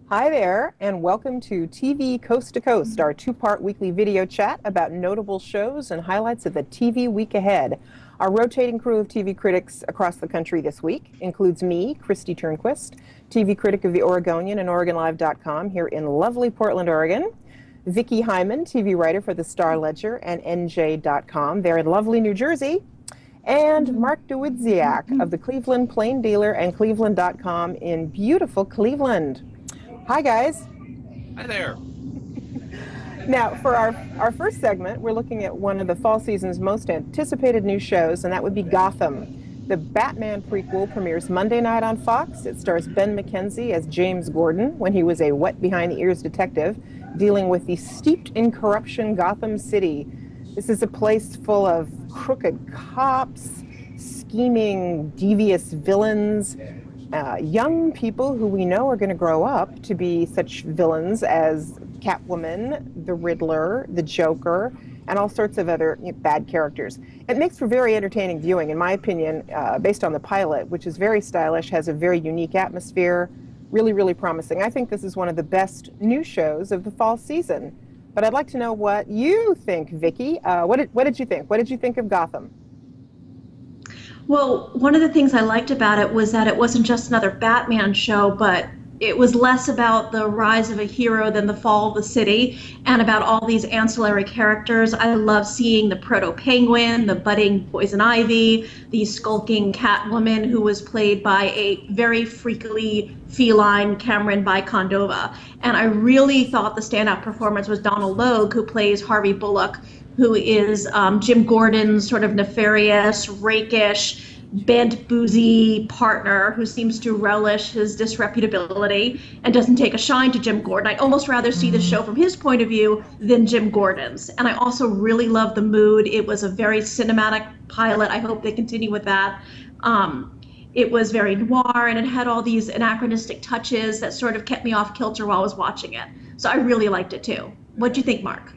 Hi there, and welcome to TV Coast to Coast, our two-part weekly video chat about notable shows and highlights of the TV week ahead. Our rotating crew of TV critics across the country this week includes me, Christy Turnquist, TV critic of The Oregonian and OregonLive.com here in lovely Portland, Oregon. Vicki Hyman, TV writer for the Star Ledger and NJ.com there in lovely New Jersey. And Mark DeWidziak of the Cleveland Plain Dealer and Cleveland.com in beautiful Cleveland. Hi, guys. Hi there. Now, for our first segment, we're looking at one of the fall season's most anticipated new shows, and that would be Gotham. The Batman prequel premieres Monday night on Fox. It stars Ben McKenzie as James Gordon when he was a wet behind-the-ears detective dealing with the steeped in corruption Gotham City. This is a place full of crooked cops, scheming, devious villains, young people who we know are going to grow up to be such villains as Catwoman, the Riddler, the Joker, and all sorts of other bad characters. It makes for very entertaining viewing, in my opinion, based on the pilot, which is very stylish, has a very unique atmosphere, really, really promising. I think this is one of the best new shows of the fall season. But I'd like to know what you think, Vicki. What did you think? What did you think of Gotham? Well, one of the things I liked about it was that it wasn't just another Batman show, but it was less about the rise of a hero than the fall of the city and about all these ancillary characters. I love seeing the Proto-Penguin, the budding Poison Ivy, the skulking Catwoman, who was played by a very freakily feline Cameron Bicondova. And I really thought the standout performance was Donald Logue, who plays Harvey Bullock, who is Jim Gordon's sort of nefarious, rakish, bent, boozy partner who seems to relish his disreputability and doesn't take a shine to Jim Gordon. I'd almost rather see the show from his point of view than Jim Gordon's. And I also really love the mood. It was a very cinematic pilot. I hope they continue with that. It was very noir, and it had all these anachronistic touches that sort of kept me off kilter while I was watching it. So I really liked it too. What'd you think, Mark?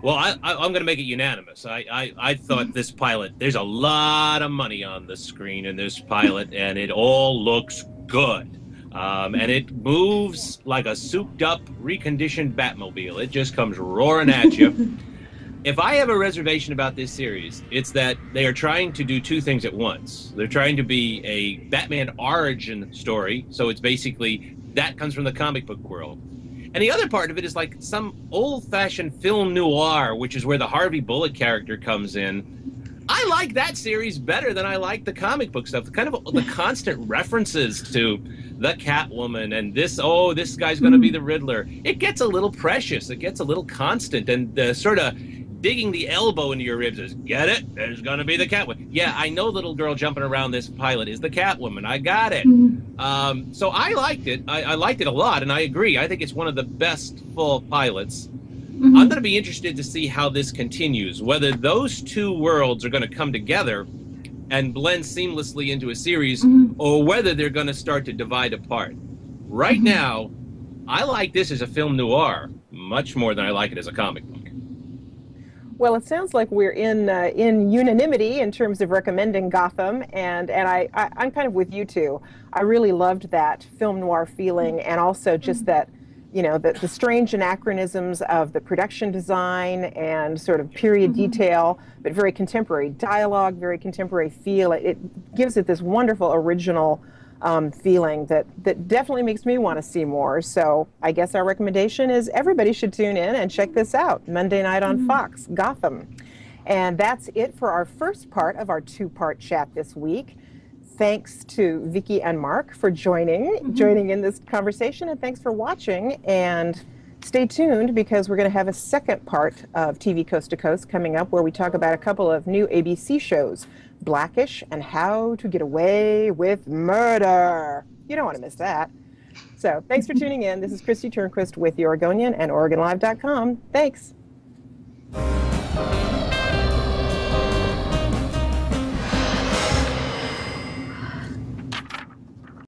Well, I'm going to make it unanimous. I thought this pilot, there's a lot of money on the screen in this pilot, and it all looks good. And it moves like a souped-up, reconditioned Batmobile. It just comes roaring at you. If I have a reservation about this series, it's that they are trying to do two things at once. They're trying to be a Batman origin story, so it's basically that comes from the comic book world. And the other part of it is like some old-fashioned film noir, which is where the Harvey Bullock character comes in. I like that series better than I like the comic book stuff. Kind of the constant references to the Catwoman and this guy's going to be the Riddler. It gets a little precious. It gets a little constant, and sort of digging the elbow into your ribs is, get it? There's going to be the Catwoman. Yeah, I know little girl jumping around this pilot is the Catwoman. I got it. So I liked it. I liked it a lot, and I agree. I think it's one of the best full pilots. I'm going to be interested to see how this continues, whether those two worlds are going to come together and blend seamlessly into a series, or whether they're going to start to divide apart. Right now, I like this as a film noir much more than I like it as a comic book. Well, it sounds like we're in unanimity in terms of recommending Gotham, and I'm kind of with you too. I really loved that film noir feeling, and also just that, the strange anachronisms of the production design and sort of period detail, but very contemporary dialogue, very contemporary feel. It gives it this wonderful original feeling that definitely makes me want to see more. So I guess our recommendation is everybody should tune in and check this out. Monday night on Fox, Gotham. And that's it for our first part of our two-part chat this week. Thanks to Vicki and Mark for joining in this conversation, and thanks for watching. And stay tuned, because we're going to have a second part of TV Coast to Coast coming up, where we talk about a couple of new ABC shows, Blackish and How to Get Away with Murder. You don't want to miss that. So thanks for tuning in. This is Christy Turnquist with The Oregonian and OregonLive.com. Thanks.